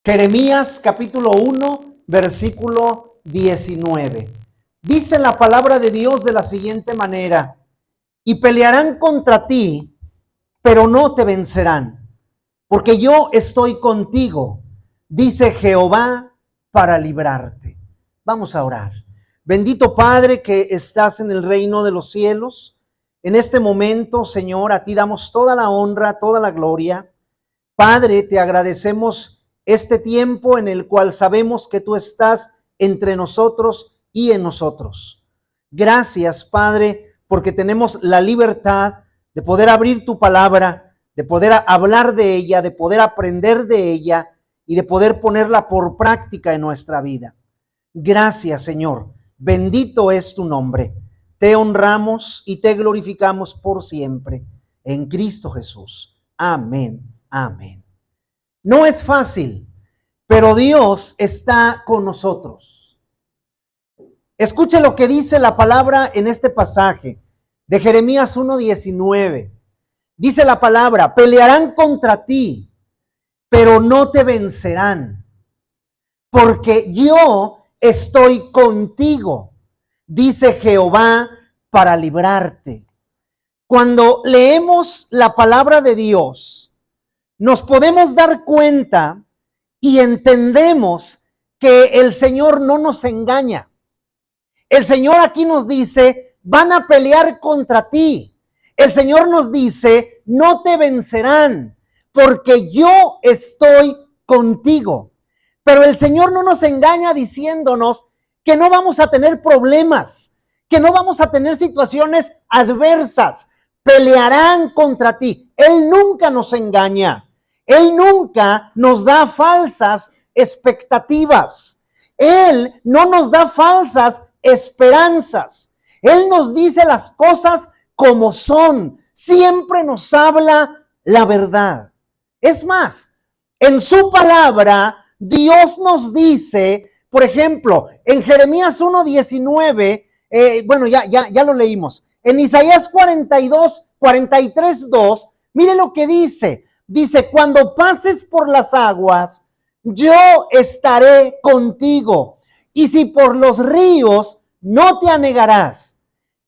Jeremías capítulo 1, versículo 19. Dice la palabra de Dios de la siguiente manera: y pelearán contra ti, pero no te vencerán, porque yo estoy contigo, dice Jehová, para librarte. Vamos a orar. Bendito Padre que estás en el reino de los cielos, en este momento, Señor, a ti damos toda la honra, toda la gloria. Padre, te agradecemos este tiempo en el cual sabemos que tú estás entre nosotros y en nosotros. Gracias, Padre, porque tenemos la libertad de poder abrir tu palabra, de poder hablar de ella, de poder aprender de ella y de poder ponerla por práctica en nuestra vida. Gracias, Señor. Bendito es tu nombre. Te honramos y te glorificamos por siempre. En Cristo Jesús. Amén. Amén. No es fácil, pero Dios está con nosotros. Escuche lo que dice la palabra en este pasaje de Jeremías 1:19. Dice la palabra: pelearán contra ti, pero no te vencerán, porque yo estoy contigo, dice Jehová, para librarte. Cuando leemos la palabra de Dios, nos podemos dar cuenta y entendemos que el Señor no nos engaña. El Señor aquí nos dice: van a pelear contra ti. El Señor nos dice: no te vencerán, porque yo estoy contigo. Pero el Señor no nos engaña diciéndonos que no vamos a tener problemas, que no vamos a tener situaciones adversas. Pelearán contra ti. Él nunca nos engaña. Él nunca nos da falsas expectativas. Él no nos da falsas esperanzas. Él nos dice las cosas como son. Siempre nos habla la verdad. Es más, en su palabra, Dios nos dice, por ejemplo, en Jeremías 1:19, ya lo leímos. En Isaías 43:2, mire lo que dice. Dice: cuando pases por las aguas, yo estaré contigo. Y si por los ríos, no te anegarás.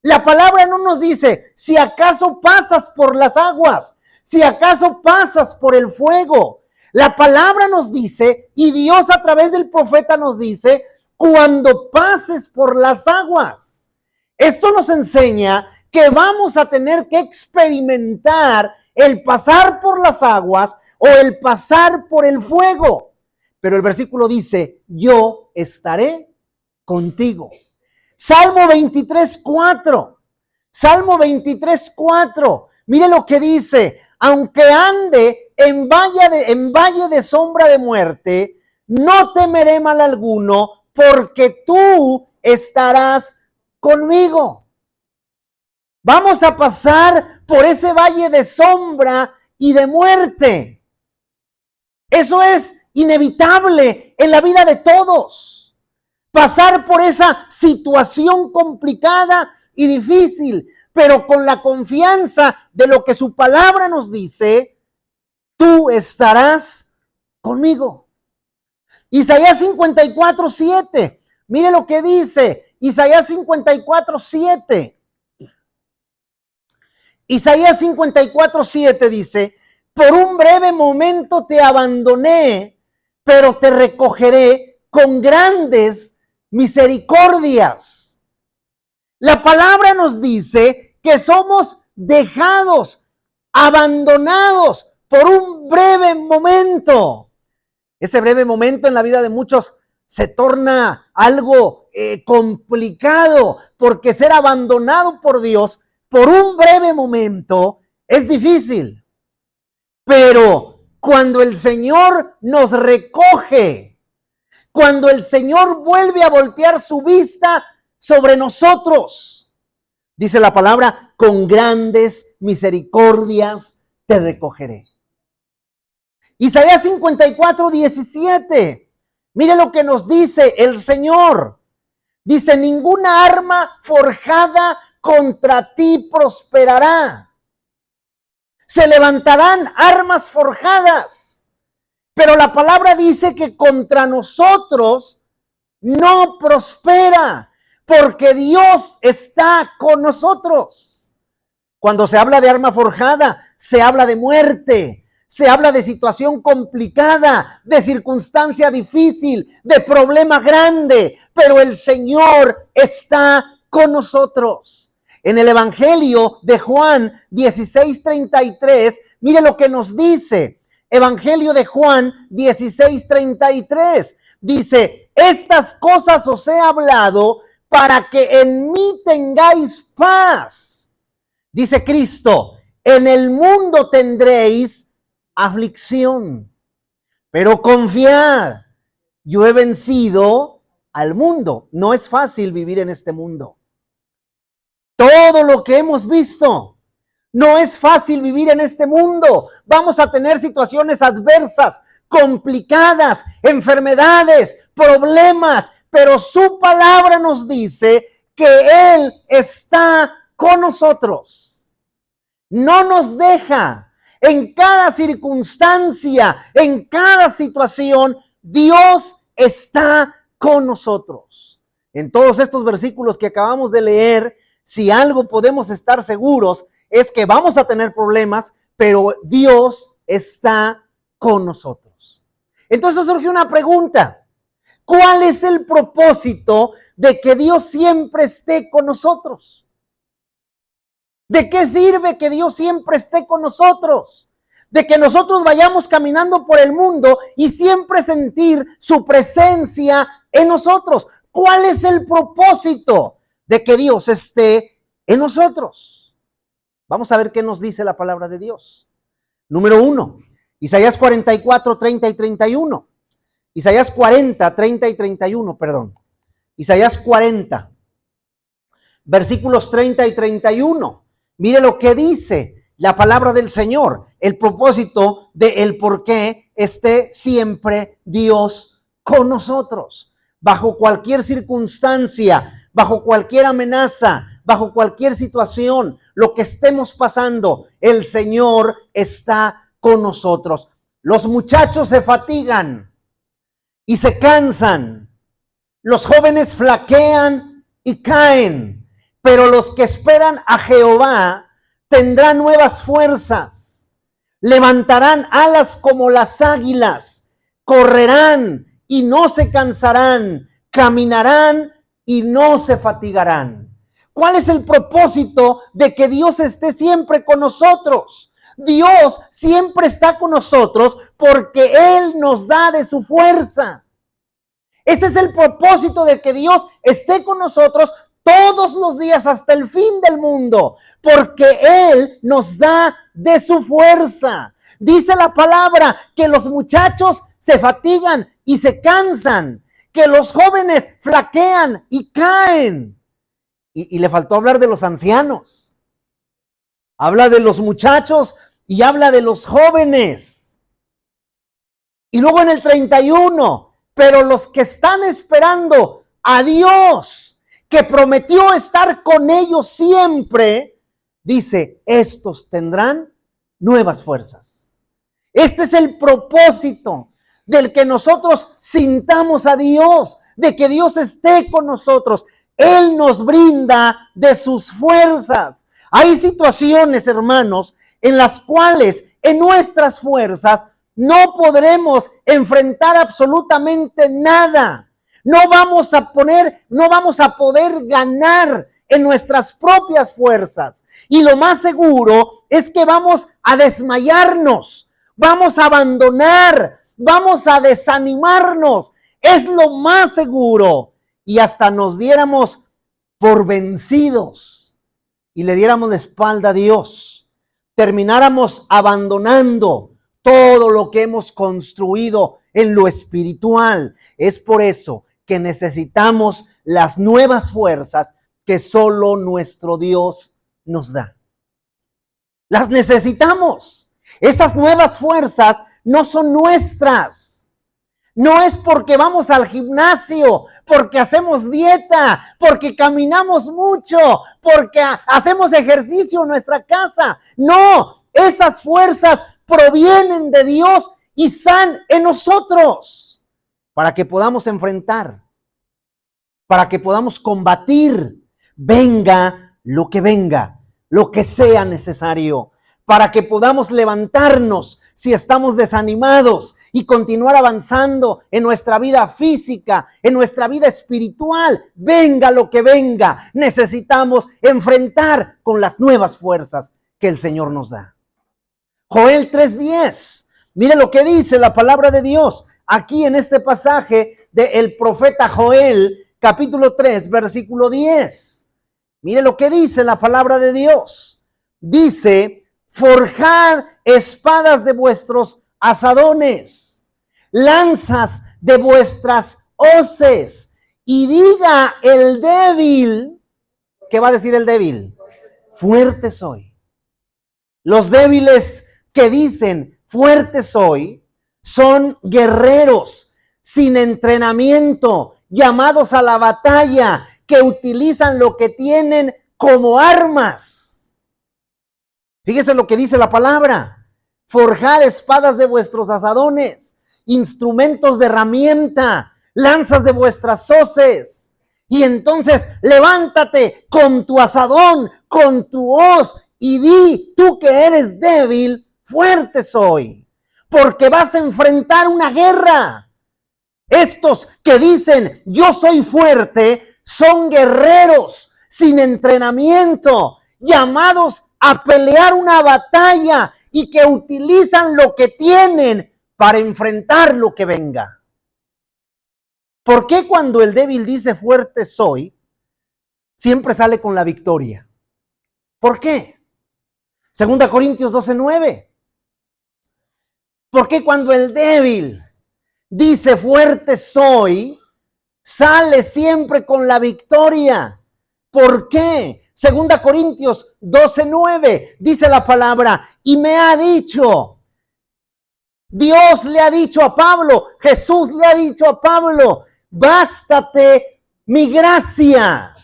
La palabra no nos dice si acaso pasas por las aguas, si acaso pasas por el fuego. La palabra nos dice, y Dios a través del profeta nos dice: cuando pases por las aguas. Esto nos enseña que vamos a tener que experimentar el pasar por las aguas o el pasar por el fuego. Pero el versículo dice: yo estaré contigo. Salmo 23:4. Salmo 23:4. Mire lo que dice: aunque ande en valle de sombra de muerte, no temeré mal alguno, porque tú estarás conmigo. Vamos a pasar por ese valle de sombra y de muerte. Eso es inevitable en la vida de todos. Pasar por esa situación complicada y difícil, pero con la confianza de lo que su palabra nos dice: tú estarás conmigo. Isaías 54:7. Mire lo que dice Isaías 54:7. Isaías 54:7 dice: por un breve momento te abandoné, pero te recogeré con grandes misericordias. La palabra nos dice que somos dejados, abandonados por un breve momento. Ese breve momento en la vida de muchos se torna algo complicado, porque ser abandonado por Dios por un breve momento es difícil. Pero cuando el Señor nos recoge, cuando el Señor vuelve a voltear su vista sobre nosotros, dice la palabra: con grandes misericordias te recogeré. Isaías 54:17. Mire lo que nos dice el Señor. Dice: ninguna arma forjada contra ti prosperará. Se levantarán armas forjadas, Pero la palabra dice que contra nosotros no prospera, porque Dios está con nosotros. Cuando se habla de arma forjada, se habla de muerte, se habla de situación complicada, de circunstancia difícil, de problema grande, pero el Señor está con nosotros. En el Evangelio de Juan 16:33, mire lo que nos dice. Evangelio de Juan 16:33. Dice, estas cosas os he hablado para que en mí tengáis paz. Dice Cristo, en el mundo tendréis aflicción, pero confiad, yo he vencido al mundo. No es fácil vivir en este mundo. Todo lo que hemos visto, no es fácil vivir en este mundo. Vamos a tener situaciones adversas, complicadas, enfermedades, problemas, pero su palabra nos dice que Él está con nosotros. No nos deja. En cada circunstancia, en cada situación, Dios está con nosotros. En todos estos versículos que acabamos de leer, si algo podemos estar seguros, es que vamos a tener problemas, pero Dios está con nosotros. Entonces surge una pregunta. ¿Cuál es el propósito de que Dios siempre esté con nosotros? ¿De qué sirve que Dios siempre esté con nosotros? De que nosotros vayamos caminando por el mundo y siempre sentir su presencia en nosotros. ¿Cuál es el propósito de que Dios esté en nosotros? Vamos a ver qué nos dice la palabra de Dios. Número 1, Isaías 44, 30 y 31. Isaías 40, 30 y 31, perdón. Isaías 40, versículos 30 y 31. Mire lo que dice la palabra del Señor, el propósito de el por qué esté siempre Dios con nosotros. Bajo cualquier circunstancia, bajo cualquier amenaza, bajo cualquier situación, lo que estemos pasando, el Señor está con nosotros. Los muchachos se fatigan y se cansan. Los jóvenes flaquean y caen. Pero los que esperan a Jehová tendrán nuevas fuerzas. Levantarán alas como las águilas. Correrán y no se cansarán. Caminarán y no se fatigarán. ¿Cuál es el propósito de que Dios esté siempre con nosotros? Dios siempre está con nosotros porque Él nos da de su fuerza. Este es el propósito de que Dios esté con nosotros todos los días hasta el fin del mundo, porque Él nos da de su fuerza. Dice la palabra que los muchachos se fatigan y se cansan, que los jóvenes flaquean y caen. Y le faltó hablar de los ancianos. Habla de los muchachos y habla de los jóvenes. Y luego en el 31, pero los que están esperando a Dios, que prometió estar con ellos siempre, dice, estos tendrán nuevas fuerzas. Este es el propósito del que nosotros sintamos a Dios, de que Dios esté con nosotros. Él nos brinda de sus fuerzas. Hay situaciones, hermanos, en las cuales en nuestras fuerzas no podremos enfrentar absolutamente nada. No vamos a poder ganar en nuestras propias fuerzas. Y lo más seguro es que vamos a desmayarnos, vamos a abandonar, vamos a desanimarnos. Es lo más seguro. Y hasta nos diéramos por vencidos y le diéramos la espalda a Dios. Termináramos abandonando todo lo que hemos construido en lo espiritual. Es por eso que necesitamos las nuevas fuerzas que solo nuestro Dios nos da. Las necesitamos. Esas nuevas fuerzas no son nuestras. No es porque vamos al gimnasio, porque hacemos dieta, porque caminamos mucho, porque hacemos ejercicio en nuestra casa. No, esas fuerzas provienen de Dios y están en nosotros para que podamos enfrentar, para que podamos combatir, venga lo que sea necesario, para que podamos levantarnos si estamos desanimados y continuar avanzando en nuestra vida física, en nuestra vida espiritual. Venga lo que venga, necesitamos enfrentar con las nuevas fuerzas que el Señor nos da. Joel 3:10, mire lo que dice la palabra de Dios aquí en este pasaje del profeta Joel, capítulo 3, versículo 10. Mire lo que dice la palabra de Dios. Dice: forjad espadas de vuestros asadones, lanzas de vuestras hoces, y diga el débil. ¿Qué va a decir el débil? Fuerte soy. Los débiles que dicen fuerte soy son guerreros sin entrenamiento, llamados a la batalla, que utilizan lo que tienen como armas. Fíjese lo que dice la palabra: forjad espadas de vuestros asadones, instrumentos de herramienta, lanzas de vuestras hoces. Y entonces levántate con tu asadón, con tu hoz, y di: tú que eres débil, fuerte soy, porque vas a enfrentar una guerra. Estos que dicen yo soy fuerte son guerreros sin entrenamiento, llamados a pelear una batalla, y que utilizan lo que tienen para enfrentar lo que venga. ¿Por qué cuando el débil dice fuerte soy, siempre sale con la victoria? ¿Por qué? 2 Corintios 12:9. ¿Por qué cuando el débil dice fuerte soy, sale siempre con la victoria? ¿Por qué? 2 Corintios 12:9 dice la palabra: y me ha dicho, Dios le ha dicho a Pablo, Jesús le ha dicho a Pablo: bástate mi gracia.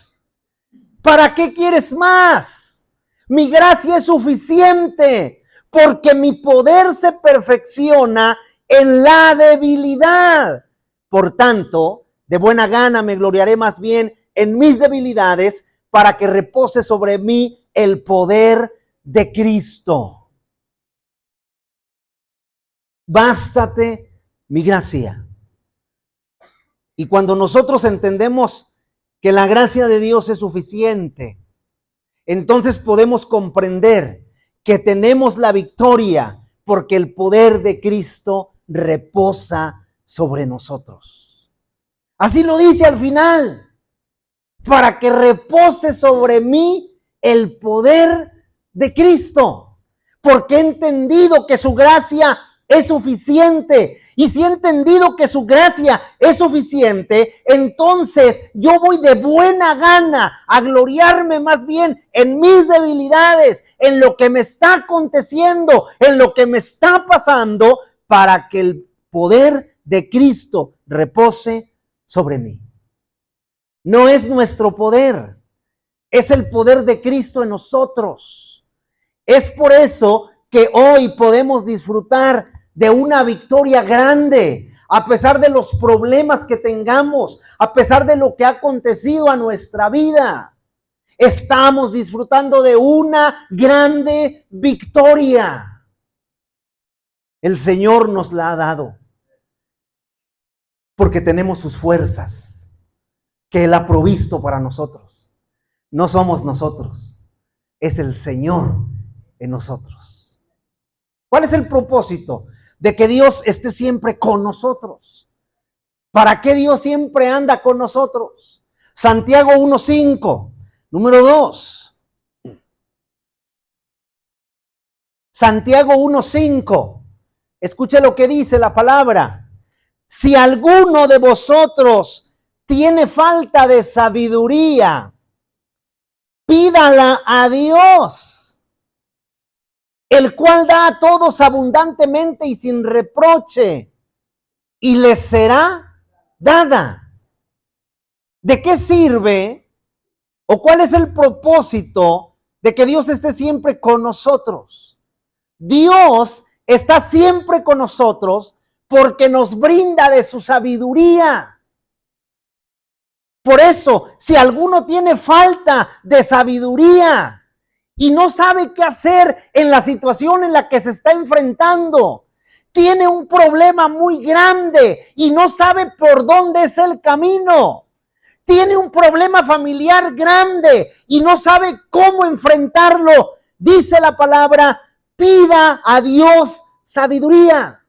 ¿Para qué quieres más? Mi gracia es suficiente, porque mi poder se perfecciona en la debilidad. Por tanto, de buena gana me gloriaré más bien en mis debilidades, para que repose sobre mí el poder de Cristo. Bástate mi gracia. Y cuando nosotros entendemos que la gracia de Dios es suficiente, entonces podemos comprender que tenemos la victoria, porque el poder de Cristo reposa sobre nosotros. Así lo dice al final: para que repose sobre mí el poder de Cristo, porque he entendido que su gracia es suficiente. Y si he entendido que su gracia es suficiente, entonces yo voy de buena gana a gloriarme más bien en mis debilidades, en lo que me está aconteciendo, en lo que me está pasando, para que el poder de Cristo repose sobre mí. No es nuestro poder, es el poder de Cristo en nosotros. Es por eso que hoy podemos disfrutar de una victoria grande, a pesar de los problemas que tengamos, a pesar de lo que ha acontecido a nuestra vida. Estamos disfrutando de una grande victoria. El Señor nos la ha dado, porque tenemos sus fuerzas que Él ha provisto para nosotros. No somos nosotros, es el Señor en nosotros. ¿Cuál es el propósito de que Dios esté siempre con nosotros? ¿Para qué Dios siempre anda con nosotros? Santiago 1:5, número 2. Santiago 1:5. Escuche lo que dice la palabra: si alguno de vosotros tiene falta de sabiduría, pídala a Dios, el cual da a todos abundantemente y sin reproche, y les será dada. ¿De qué sirve o cuál es el propósito de que Dios esté siempre con nosotros? Dios está siempre con nosotros porque nos brinda de su sabiduría. Por eso, si alguno tiene falta de sabiduría y no sabe qué hacer en la situación en la que se está enfrentando, tiene un problema muy grande y no sabe por dónde es el camino, tiene un problema familiar grande y no sabe cómo enfrentarlo, dice la palabra, pida a Dios sabiduría,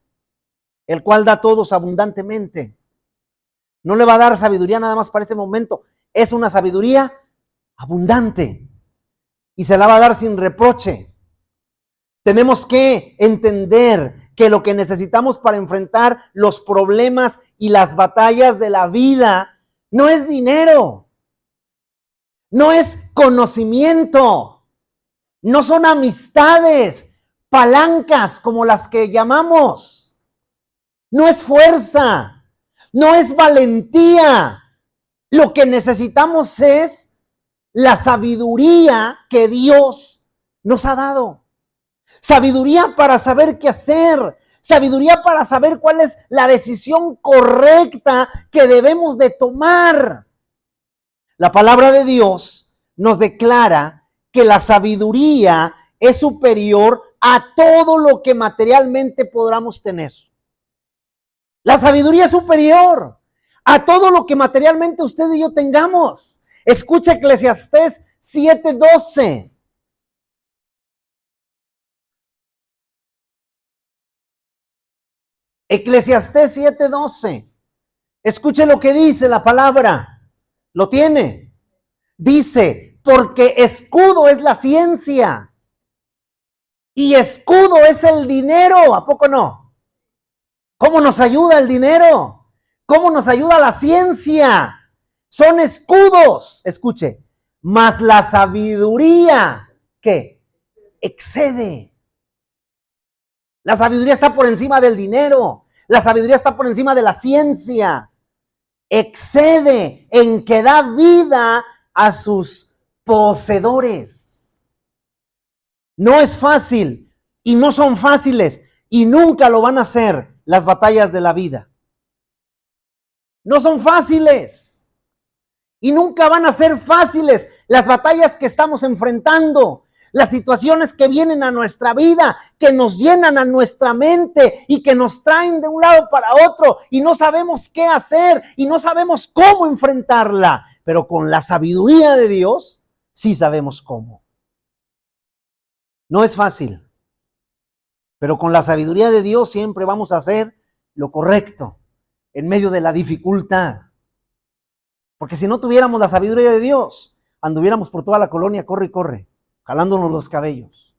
el cual da a todos abundantemente. No le va a dar sabiduría nada más para ese momento. Es una sabiduría abundante y se la va a dar sin reproche. Tenemos que entender que lo que necesitamos para enfrentar los problemas y las batallas de la vida no es dinero, no es conocimiento, no son amistades, palancas como las que llamamos, no es fuerza. No es valentía. Lo que necesitamos es la sabiduría que Dios nos ha dado. Sabiduría para saber qué hacer. Sabiduría para saber cuál es la decisión correcta que debemos de tomar. La palabra de Dios nos declara que la sabiduría es superior a todo lo que materialmente podamos tener. La sabiduría es superior a todo lo que materialmente usted y yo tengamos. Escucha Eclesiastés 7:12. Eclesiastés 7:12. Escuche lo que dice la palabra. ¿Lo tiene? Dice, porque escudo es la ciencia y escudo es el dinero. ¿A poco no? ¿Cómo nos ayuda el dinero? ¿Cómo nos ayuda la ciencia? Son escudos. Escuche, mas la sabiduría, ¿qué? Excede. La sabiduría está por encima del dinero. La sabiduría está por encima de la ciencia. Excede en que da vida a sus poseedores. No es fácil y no son fáciles y nunca lo van a hacer las batallas de la vida. No son fáciles y nunca van a ser fáciles las batallas que estamos enfrentando, las situaciones que vienen a nuestra vida, que nos llenan a nuestra mente y que nos traen de un lado para otro y no sabemos qué hacer y no sabemos cómo enfrentarla, pero con la sabiduría de Dios sí sabemos cómo. No es fácil. Pero con la sabiduría de Dios siempre vamos a hacer lo correcto en medio de la dificultad. Porque si no tuviéramos la sabiduría de Dios, anduviéramos por toda la colonia, corre y corre, jalándonos los cabellos.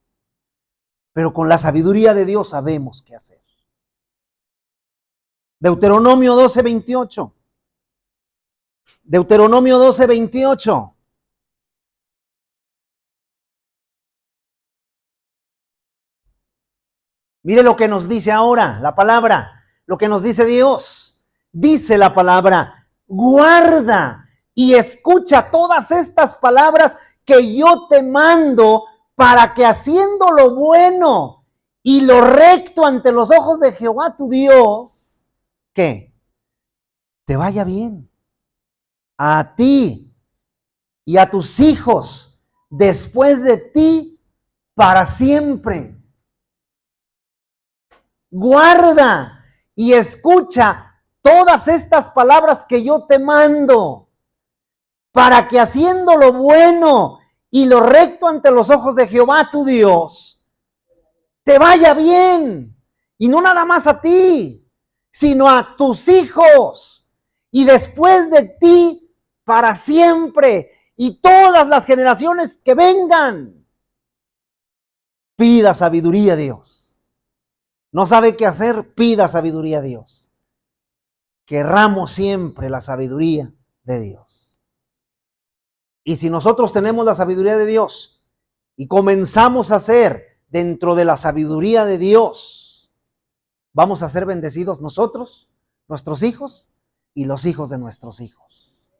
Pero con la sabiduría de Dios sabemos qué hacer. Deuteronomio 12:28. Deuteronomio 12:28. Mire lo que nos dice ahora la palabra, lo que nos dice Dios. Dice la palabra, guarda y escucha todas estas palabras que yo te mando para que haciendo lo bueno y lo recto ante los ojos de Jehová tu Dios, ¿qué? Te vaya bien a ti y a tus hijos después de ti para siempre. Guarda y escucha todas estas palabras que yo te mando, para que haciendo lo bueno y lo recto ante los ojos de Jehová tu Dios, te vaya bien. Y no nada más a ti, sino a tus hijos. Y después de ti, para siempre. Y todas las generaciones que vengan. Pida sabiduría a Dios. No sabe qué hacer, pida sabiduría a Dios. Querramos siempre la sabiduría de Dios. Y si nosotros tenemos la sabiduría de Dios y comenzamos a hacer dentro de la sabiduría de Dios, vamos a ser bendecidos nosotros, nuestros hijos y los hijos de nuestros hijos.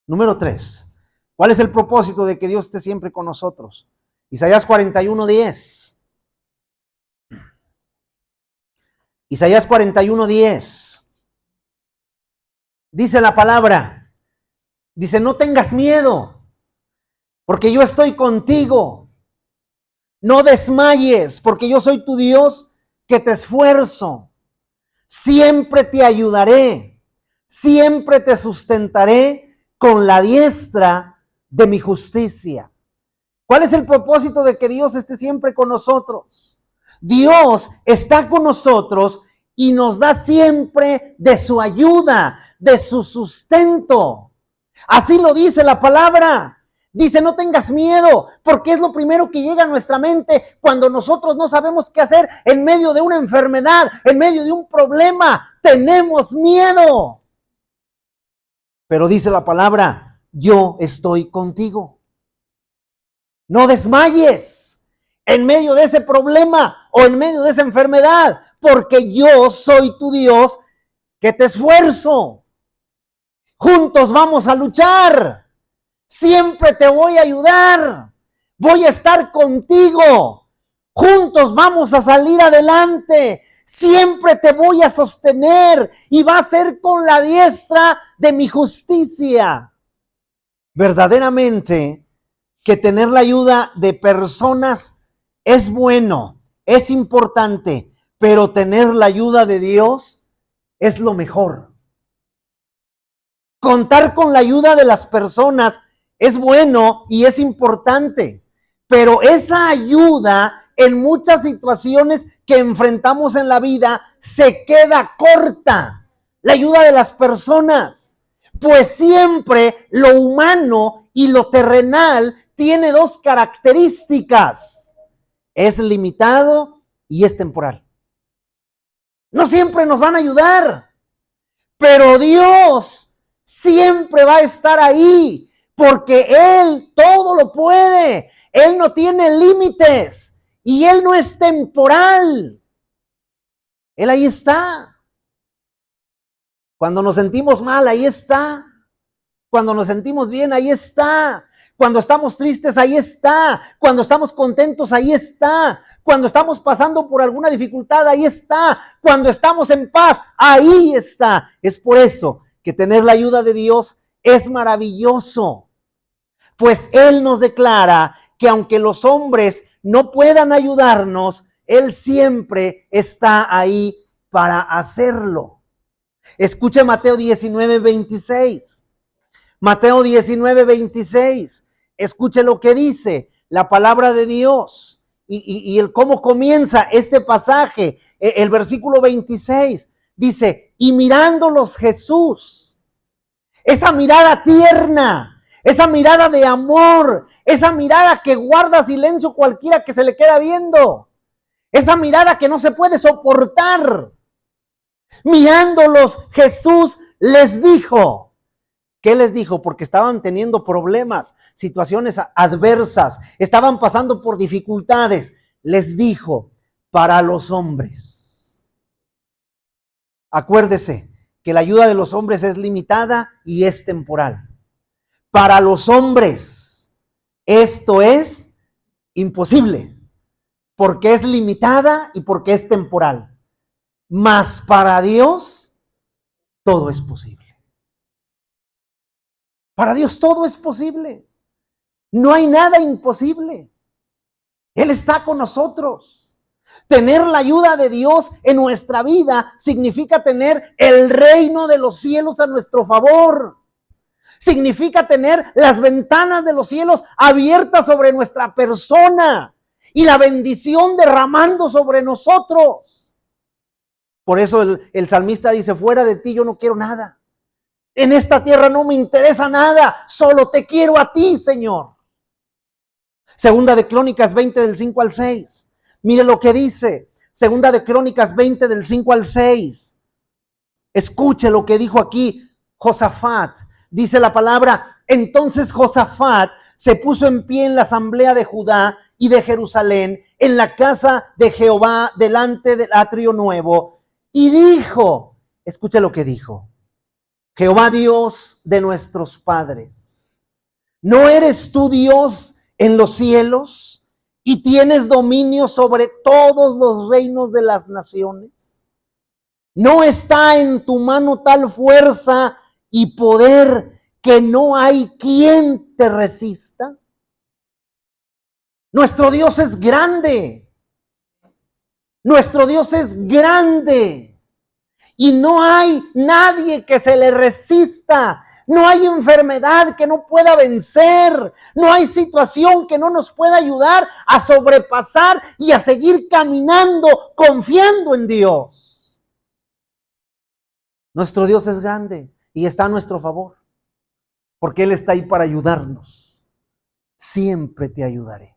Número 3. ¿Cuál es el propósito de que Dios esté siempre con nosotros? Isaías 41:10. Isaías 41:10. Dice la palabra, dice, no tengas miedo, porque yo estoy contigo. No desmayes, porque yo soy tu Dios que te esfuerzo. Siempre te ayudaré, siempre te sustentaré con la diestra de mi justicia. ¿Cuál es el propósito de que Dios esté siempre con nosotros? Dios está con nosotros y nos da siempre de su ayuda, de su sustento. Así lo dice la palabra. Dice, no tengas miedo, porque es lo primero que llega a nuestra mente cuando nosotros no sabemos qué hacer en medio de una enfermedad, en medio de un problema. Tenemos miedo. Pero dice la palabra, yo estoy contigo. No desmayes en medio de ese problema o en medio de esa enfermedad, porque yo soy tu Dios que te esfuerzo. Juntos vamos a luchar. Siempre te voy a ayudar. Voy a estar contigo. Juntos vamos a salir adelante. Siempre te voy a sostener y va a ser con la diestra de mi justicia. Verdaderamente que tener la ayuda de personas es bueno, es importante, pero tener la ayuda de Dios es lo mejor. Contar con la ayuda de las personas es bueno y es importante, pero esa ayuda en muchas situaciones que enfrentamos en la vida se queda corta. La ayuda de las personas, pues siempre lo humano y lo terrenal tiene dos características: es limitado y es temporal. No siempre nos van a ayudar, pero Dios siempre va a estar ahí, porque Él todo lo puede. Él no tiene límites y Él no es temporal. Él ahí está. Cuando nos sentimos mal, ahí está. Cuando nos sentimos bien, ahí está. Cuando estamos tristes, ahí está. Cuando estamos contentos, ahí está. Cuando estamos pasando por alguna dificultad, ahí está. Cuando estamos en paz, ahí está. Es por eso que tener la ayuda de Dios es maravilloso, pues Él nos declara que aunque los hombres no puedan ayudarnos, Él siempre está ahí para hacerlo. Escuche Mateo 19:26. Mateo 19:26. Escuche lo que dice la palabra de Dios y el cómo comienza este pasaje. El versículo 26 dice, y mirándolos Jesús, esa mirada tierna, esa mirada de amor, esa mirada que guarda silencio cualquiera que se le queda viendo, esa mirada que no se puede soportar. Mirándolos Jesús les dijo. ¿Qué les dijo? Porque estaban teniendo problemas, situaciones adversas, estaban pasando por dificultades. Les dijo, para los hombres. Acuérdese que la ayuda de los hombres es limitada y es temporal. Para los hombres esto es imposible, porque es limitada y porque es temporal. Mas para Dios todo es posible. Para Dios todo es posible. No hay nada imposible. Él está con nosotros. Tener la ayuda de Dios en nuestra vida significa tener el reino de los cielos a nuestro favor. Significa tener las ventanas de los cielos abiertas sobre nuestra persona y la bendición derramando sobre nosotros. Por eso el salmista dice, fuera de ti yo no quiero nada. En esta tierra no me interesa nada, solo te quiero a ti, Señor. Segunda de Crónicas 20 del 5 al 6. Mire lo que dice. Segunda de Crónicas 20 del 5 al 6. Escuche lo que dijo aquí Josafat. Dice la palabra, entonces Josafat se puso en pie en la asamblea de Judá y de Jerusalén, en la casa de Jehová, delante del atrio nuevo, y dijo, escuche lo que dijo, Jehová Dios de nuestros padres, ¿no eres tú Dios en los cielos y tienes dominio sobre todos los reinos de las naciones? ¿No está en tu mano tal fuerza y poder que no hay quien te resista? Nuestro Dios es grande. Nuestro Dios es grande. Y no hay nadie que se le resista. No hay enfermedad que no pueda vencer. No hay situación que no nos pueda ayudar a sobrepasar y a seguir caminando confiando en Dios. Nuestro Dios es grande y está a nuestro favor, porque Él está ahí para ayudarnos. Siempre te ayudaré.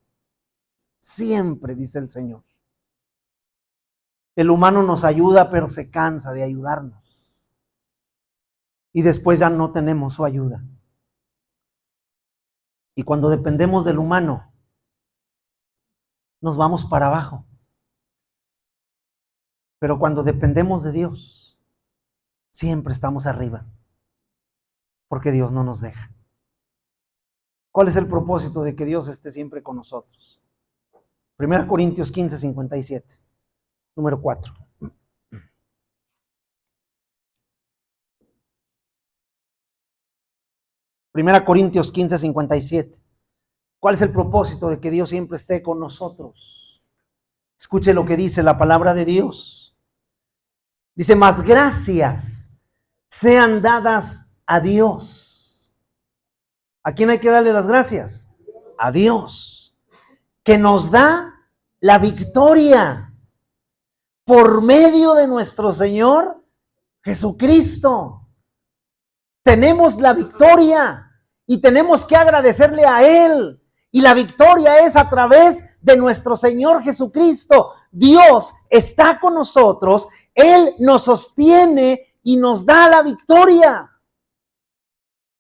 Siempre, dice el Señor. El humano nos ayuda, pero se cansa de ayudarnos. Y después ya no tenemos su ayuda. Y cuando dependemos del humano, nos vamos para abajo. Pero cuando dependemos de Dios, siempre estamos arriba. Porque Dios no nos deja. ¿Cuál es el propósito de que Dios esté siempre con nosotros? 1 Corintios 15, 57. Número 4. 1 Corintios 15, 57. ¿Cuál es el propósito de que Dios siempre esté con nosotros? Escuche lo que dice la palabra de Dios. Dice, más gracias sean dadas a Dios. ¿A quién hay que darle las gracias? A Dios, que nos da la victoria por medio de nuestro Señor Jesucristo. Tenemos la victoria y tenemos que agradecerle a Él. Y la victoria es a través de nuestro Señor Jesucristo. Dios está con nosotros, Él nos sostiene y nos da la victoria.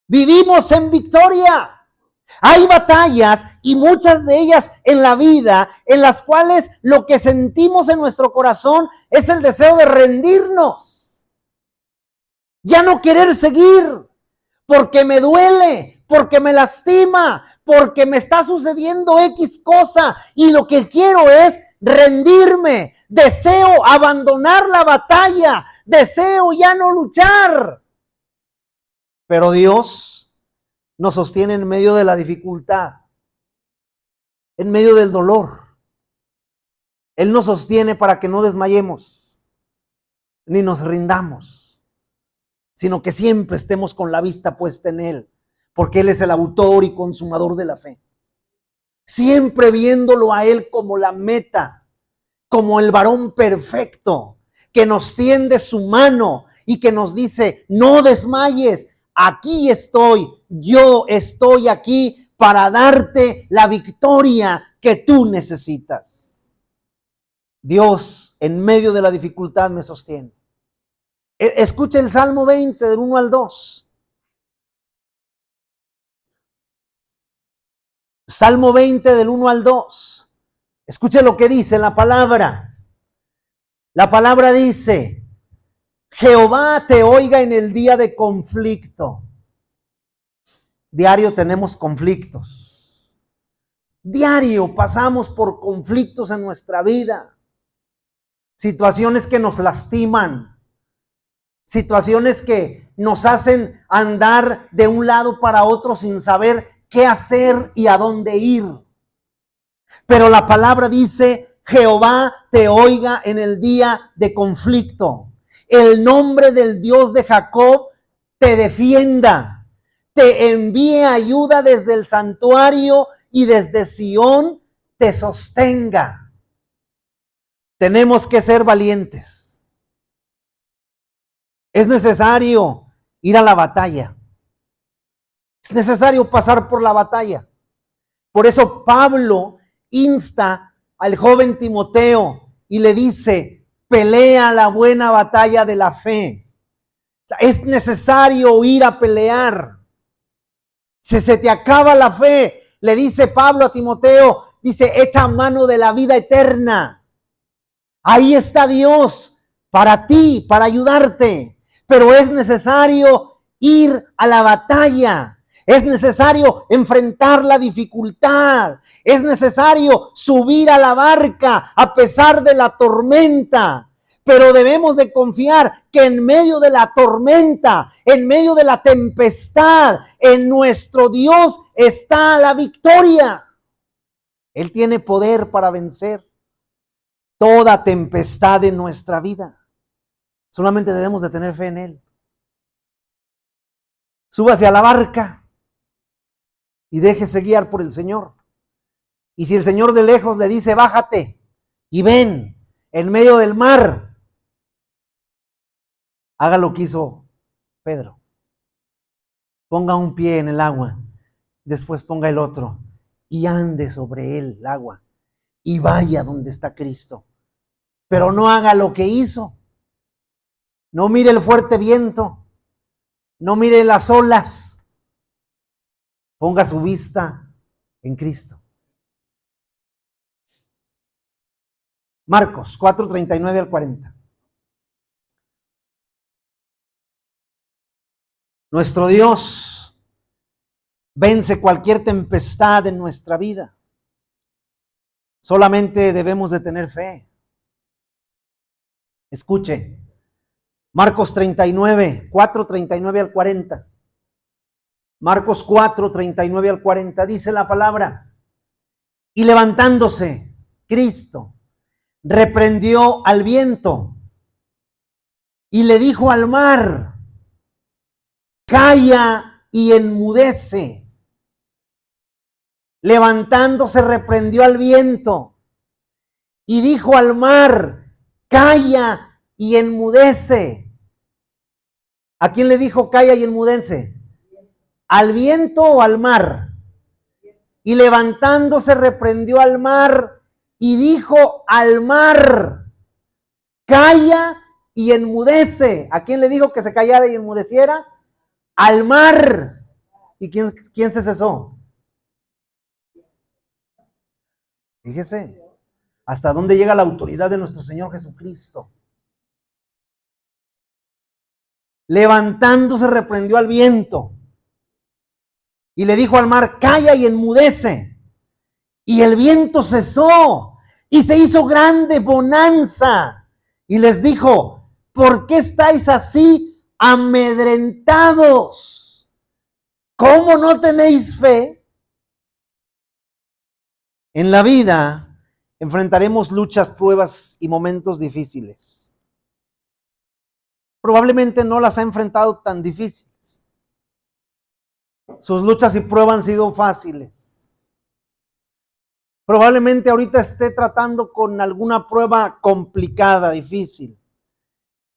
Vivimos en victoria. Hay batallas y muchas de ellas en la vida en las cuales lo que sentimos en nuestro corazón es el deseo de rendirnos. Ya no querer seguir porque me duele, porque me lastima, porque me está sucediendo X cosa y lo que quiero es rendirme. Deseo abandonar la batalla, deseo ya no luchar. Pero Dios nos sostiene en medio de la dificultad, en medio del dolor. Él nos sostiene para que no desmayemos, ni nos rindamos, sino que siempre estemos con la vista puesta en Él, porque Él es el autor y consumador de la fe. Siempre viéndolo a Él como la meta, como el varón perfecto, que nos tiende su mano y que nos dice, no desmayes, aquí estoy, yo estoy aquí para darte la victoria que tú necesitas. Dios en medio de la dificultad me sostiene. Escuche el Salmo 20 del 1 al 2. Salmo 20 del 1 al 2. Escuche lo que dice la palabra. La palabra dice, Jehová te oiga en el día de conflicto. Diario tenemos conflictos. Diario pasamos por conflictos en nuestra vida. Situaciones que nos lastiman. Situaciones que nos hacen andar de un lado para otro sin saber qué hacer y a dónde ir. Pero la palabra dice, Jehová te oiga en el día de conflicto. El nombre del Dios de Jacob te defienda, te envíe ayuda desde el santuario y desde Sión te sostenga. Tenemos que ser valientes. Es necesario ir a la batalla. Es necesario pasar por la batalla. Por eso Pablo insta al joven Timoteo y le dice, pelea la buena batalla de la fe. O sea, es necesario ir a pelear. Si se te acaba la fe, le dice Pablo a Timoteo, dice, echa mano de la vida eterna. Ahí está Dios para ti, para ayudarte. Pero es necesario ir a la batalla. Es necesario enfrentar la dificultad. Es necesario subir a la barca a pesar de la tormenta. pero debemos de confiar que en medio de la tormenta, en medio de la tempestad, en nuestro Dios está la victoria. Él tiene poder para vencer toda tempestad en nuestra vida. Solamente debemos de tener fe en Él. Súbase a la barca y déjese guiar por el Señor. Y si el Señor de lejos le dice, bájate y ven en medio del mar, haga lo que hizo Pedro. Ponga un pie en el agua, después ponga el otro y ande sobre él, el agua, y vaya donde está Cristo. Pero no haga lo que hizo. No mire el fuerte viento, no mire las olas. Ponga su vista en Cristo. Marcos 4:39 al 40. Nuestro Dios vence cualquier tempestad en nuestra vida. Solamente debemos de tener fe. Escuche, Marcos 39, 4:39 al 40. Marcos 4:39 al 40 dice la palabra: y levantándose Cristo, reprendió al viento y le dijo al mar, calla y enmudece. Levantándose reprendió al viento y dijo al mar, calla y enmudece. ¿A quién le dijo calla y enmudece? ¿Al viento o al mar? Y levantándose reprendió al mar y dijo al mar, calla y enmudece. ¿A quién le dijo que se callara y enmudeciera? Al mar. ¿Y quién se cesó? Fíjese, hasta dónde llega la autoridad de nuestro Señor Jesucristo. Levantándose reprendió al viento y le dijo al mar, calla y enmudece. Y el viento cesó y se hizo grande bonanza. Y les dijo, ¿por qué estáis así amedrentados? ¿Cómo no tenéis fe? En la vida enfrentaremos luchas, pruebas y momentos difíciles. Probablemente no las ha enfrentado tan difíciles. Sus luchas y pruebas han sido fáciles. Probablemente ahorita esté tratando con alguna prueba complicada, difícil.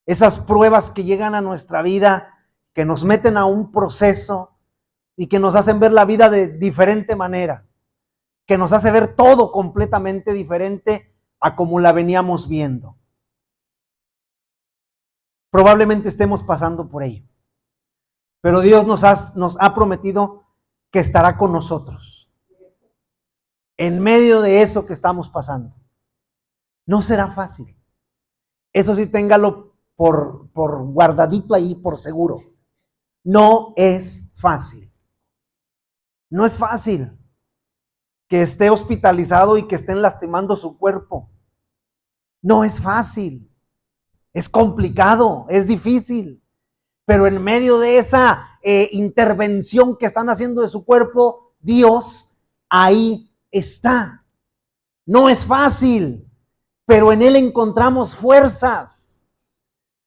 Esas pruebas que llegan a nuestra vida, que nos meten a un proceso y que nos hacen ver la vida de diferente manera, que nos hace ver todo completamente diferente a como la veníamos viendo. Probablemente estemos pasando por ello, pero Dios nos ha prometido que estará con nosotros en medio de eso que estamos pasando. No será fácil. Eso sí, téngalo por guardadito ahí, por seguro. No es fácil. No es fácil que esté hospitalizado y que estén lastimando su cuerpo. No es fácil. Es complicado, es difícil. Pero en medio de esa intervención que están haciendo de su cuerpo, Dios ahí está. No es fácil, pero en Él encontramos fuerzas.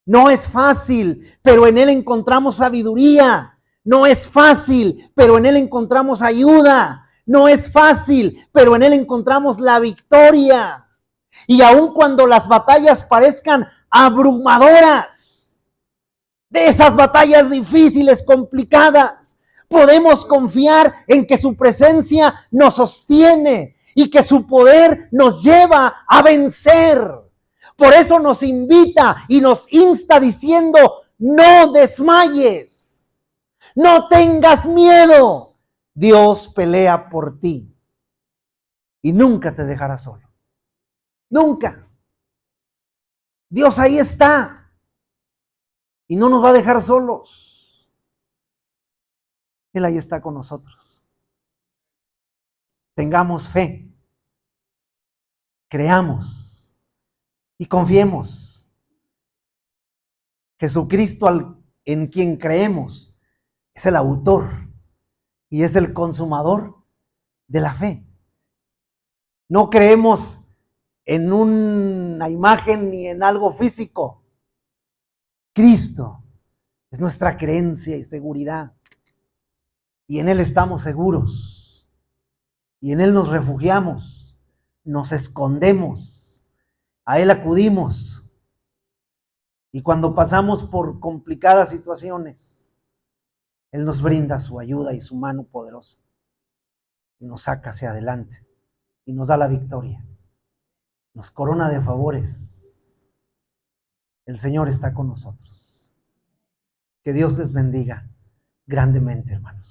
No es fácil, pero en Él encontramos sabiduría. No es fácil, pero en Él encontramos ayuda. No es fácil, pero en Él encontramos la victoria. Y aun cuando las batallas parezcan abrumadoras, de esas batallas difíciles, complicadas, podemos confiar en que su presencia nos sostiene y que su poder nos lleva a vencer. Por eso nos invita y nos insta diciendo, no desmayes, no tengas miedo. Dios pelea por ti y nunca te dejará solo. Nunca. Dios ahí está y no nos va a dejar solos. Él ahí está con nosotros. Tengamos fe, creamos y confiemos Jesucristo en quien creemos es el autor y es el consumador de la fe. No creemos en una imagen ni en algo físico. Cristo es nuestra creencia y seguridad. Y en Él estamos seguros. Y en Él nos refugiamos, nos escondemos, a Él acudimos. Y cuando pasamos por complicadas situaciones, Él nos brinda su ayuda y su mano poderosa. Y nos saca hacia adelante. Y nos da la victoria. Nos corona de favores. El Señor está con nosotros. Que Dios les bendiga grandemente, hermanos.